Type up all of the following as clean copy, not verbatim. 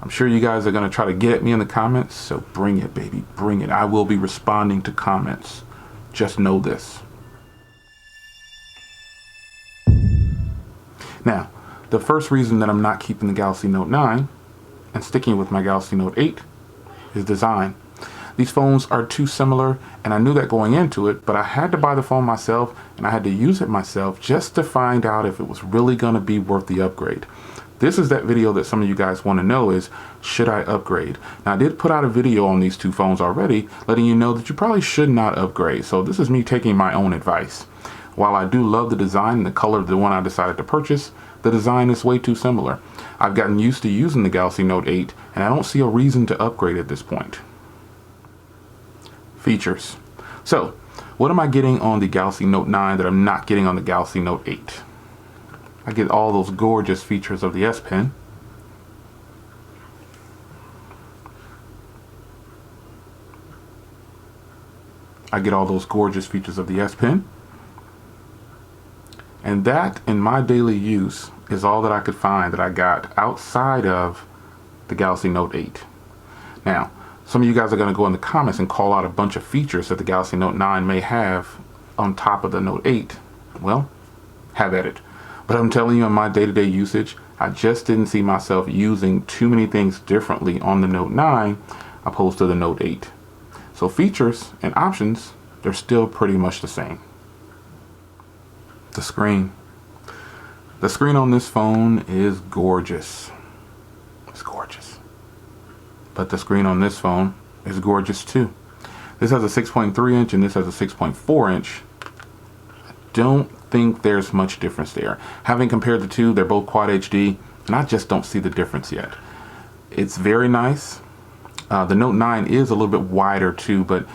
I'm sure you guys are going to try to get at me in the comments, so bring it, baby, bring it. I will be responding to comments. Just know this. Now, the first reason that I'm not keeping the Galaxy Note 9 and sticking with my Galaxy Note 8 is design. These phones are too similar, and I knew that going into it, but I had to buy the phone myself and I had to use it myself just to find out if it was really going to be worth the upgrade. This is that video that some of you guys want to know is, should I upgrade? Now, I did put out a video on these two phones already, letting you know that you probably should not upgrade. So this is me taking my own advice. While I do love the design and the color of the one I decided to purchase, the design is way too similar. I've gotten used to using the Galaxy Note 8, and I don't see a reason to upgrade at this point. Features. So, what am I getting on the Galaxy Note 9 that I'm not getting on the Galaxy Note 8? I get all those gorgeous features of the S Pen. I get all those gorgeous features of the S Pen. And that, in my daily use, is all that I could find that I got outside of the Galaxy Note 8. Now, some of you guys are going to go in the comments and call out a bunch of features that the Galaxy Note 9 may have on top of the Note 8. Well, have at it. But I'm telling you, in my day-to-day usage, I just didn't see myself using too many things differently on the Note 9 opposed to the Note 8. So features and options, they're still pretty much the same. The screen. The screen on this phone is gorgeous. It's gorgeous. But the screen on this phone is gorgeous too. This has a 6.3 inch and this has a 6.4 inch. I don't think there's much difference there. Having compared the two, they're both Quad HD, and I just don't see the difference yet. It's very nice. The Note 9 is a little bit wider too, but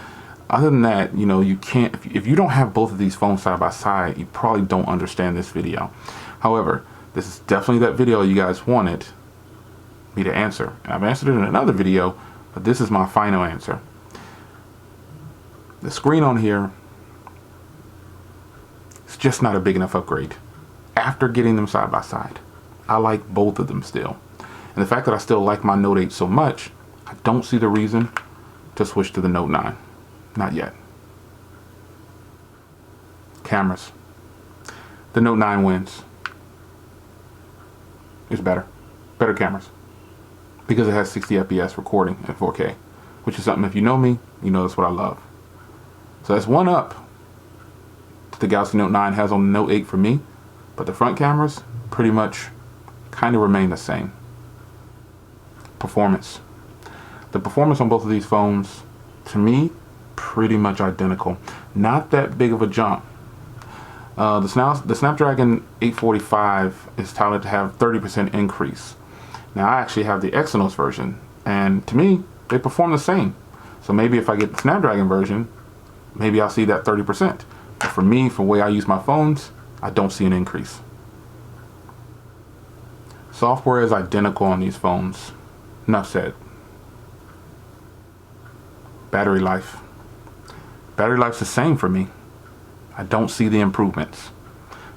other than that, you know, you can't, if you don't have both of these phones side by side, you probably don't understand this video. However, this is definitely that video you guys wanted me to answer. And I've answered it in another video, but this is my final answer. The screen on here, it's just not a big enough upgrade. After getting them side by side, I like both of them still. And the fact that I still like my Note 8 so much, I don't see the reason to switch to the Note 9. Not yet. Cameras. The Note 9 wins. It's better. Better cameras. Because it has 60 FPS recording in 4K. Which is something, if you know me, you know that's what I love. So that's one up that the Galaxy Note 9 has on the Note 8 for me. But the front cameras pretty much kind of remain the same. Performance. The performance on both of these phones, to me, pretty much identical. Not that big of a jump. The Snapdragon 845 is touted to have 30% increase. Now I actually have the Exynos version, and to me, they perform the same. So maybe if I get the Snapdragon version, maybe I'll see that 30%. But for me, for the way I use my phones, I don't see an increase. Software is identical on these phones. Enough said. Battery life. Battery life's the same for me. I don't see the improvements.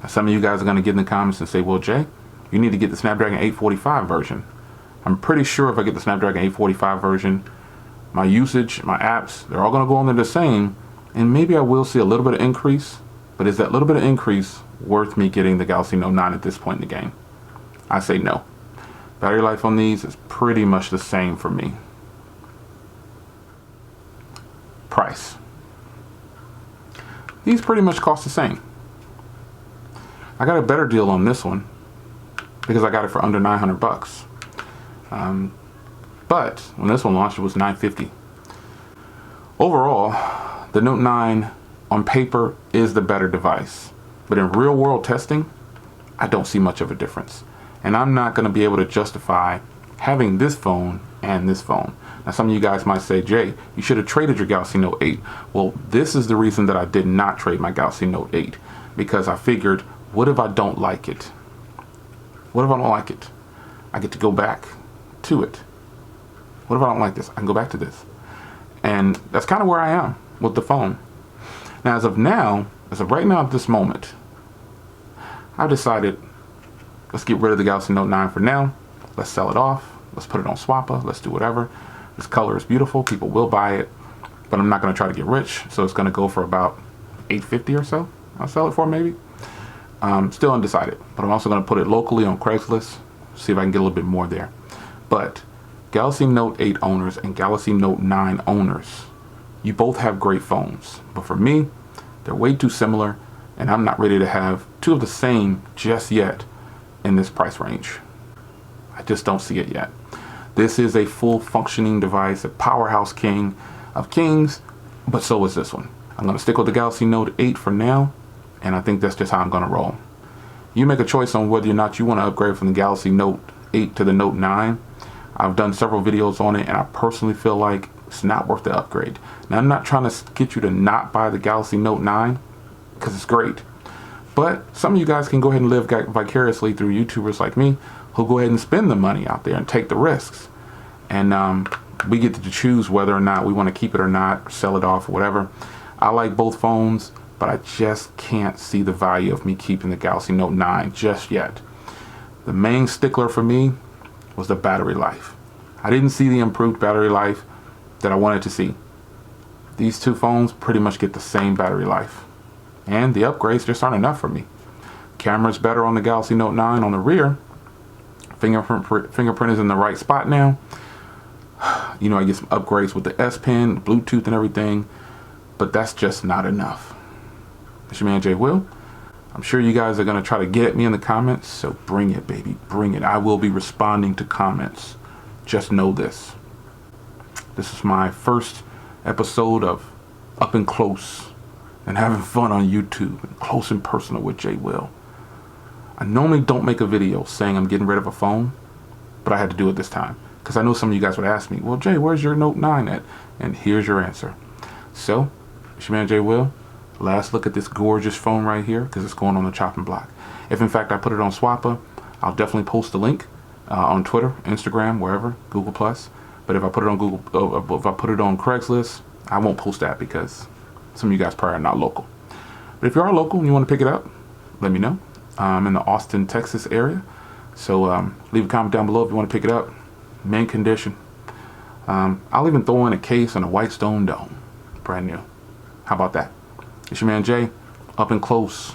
Now, some of you guys are going to get in the comments and say, well, Jay, you need to get the Snapdragon 845 version. I'm pretty sure if I get the Snapdragon 845 version, my usage, my apps, they're all going to go on there the same, and maybe I will see a little bit of increase, but is that little bit of increase worth me getting the Galaxy Note 9 at this point in the game? I say no. Battery life on these is pretty much the same for me. Price. These pretty much cost the same. I got a better deal on this one because I got it for under 900 bucks. But when this one launched, it was $950. Overall, the Note 9 on paper is the better device, but in real world testing, I don't see much of a difference. And I'm not going to be able to justify having this phone and this phone. Now, some of you guys might say, Jay, you should have traded your Galaxy Note 8. Well, this is the reason that I did not trade my Galaxy Note 8. Because I figured, what if I don't like it? What if I don't like it? I get to go back to it. What if I don't like this? I can go back to this. And that's kind of where I am with the phone. Now, as of right now at this moment, I've decided, let's get rid of the Galaxy Note 9 for now. Let's sell it off. Let's put it on Swappa. Let's do whatever. This color is beautiful. People will buy it, but I'm not going to try to get rich. So it's going to go for about $850 or so. I'll sell it for maybe. Still undecided, but I'm also going to put it locally on Craigslist. See if I can get a little bit more there. But Galaxy Note 8 owners and Galaxy Note 9 owners, you both have great phones. But for me, they're way too similar, and I'm not ready to have two of the same just yet in this price range. I just don't see it yet. This is a full functioning device, a powerhouse king of kings, but so is this one. I'm going to stick with the Galaxy Note 8 for now, and I think that's just how I'm going to roll. You make a choice on whether or not you want to upgrade from the Galaxy Note 8 to the Note 9. I've done several videos on it, and I personally feel like it's not worth the upgrade. Now, I'm not trying to get you to not buy the Galaxy Note 9, because it's great. But some of you guys can go ahead and live vicariously through YouTubers like me, who'll go ahead and spend the money out there and take the risks. And we get to choose whether or not we want to keep it or not, or sell it off, or whatever. I like both phones, but I just can't see the value of me keeping the Galaxy Note 9 just yet. The main stickler for me was the battery life. I didn't see the improved battery life that I wanted to see. These two phones pretty much get the same battery life. And the upgrades just aren't enough for me. Camera's better on the Galaxy Note 9 on the rear. Fingerprint is in the right spot now. You know, I get some upgrades with the S Pen, Bluetooth and everything, but that's just not enough. It's your man Jay Will. I'm sure you guys are going to try to get at me in the comments, so bring it, baby, bring it. I will be responding to comments. Just know this. This is my first episode of Up and Close and having fun on YouTube and close and personal with Jay Will. I normally don't make a video saying I'm getting rid of a phone, but I had to do it this time because I know some of you guys would ask me, well, Jay, where's your Note 9 at? And here's your answer. So, it's your man Jay Will. Last look at this gorgeous phone right here because it's going on the chopping block. If in fact I put it on Swappa, I'll definitely post the link on Twitter, Instagram, wherever, Google+. But if I put it on if I put it on Craigslist, I won't post that because some of you guys probably are not local. But if you are local and you want to pick it up, let me know. I'm in the Austin, Texas area. So leave a comment down below if you want to pick it up. Mint condition. I'll even throw in a case and a white stone dome. Brand new. How about that? It's your man Jay, Up and Close.